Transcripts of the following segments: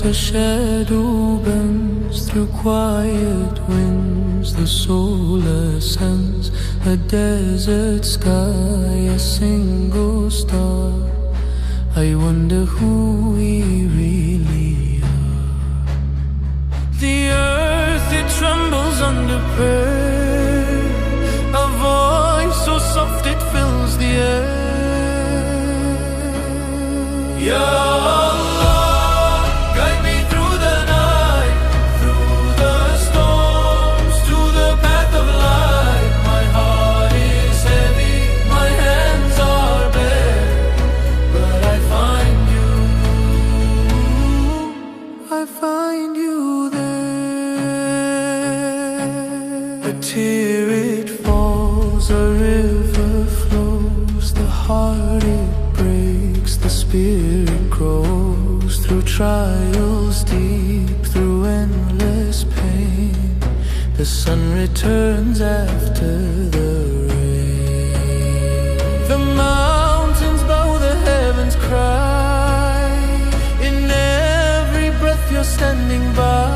A shadow bends through quiet winds, the soul ascends a desert sky, a single star. I wonder who we really are. The earth, it trembles under prayer, a voice so soft it fills the air. Yeah. Trials deep through endless pain, the sun returns after the rain. The mountains bow, the heavens cry, in every breath you're standing by.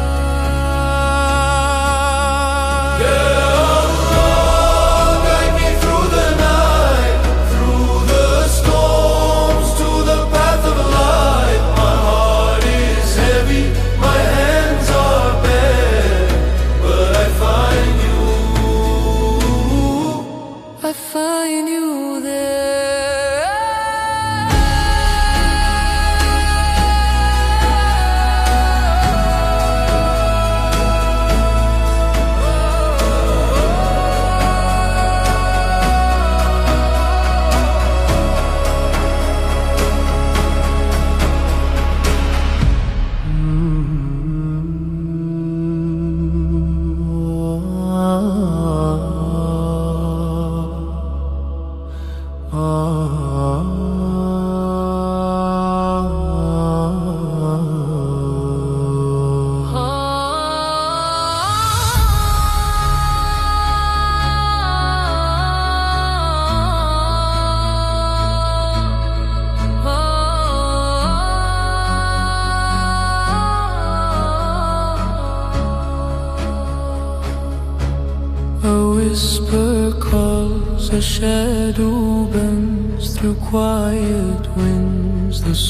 A shadow bends through quiet winds, the soul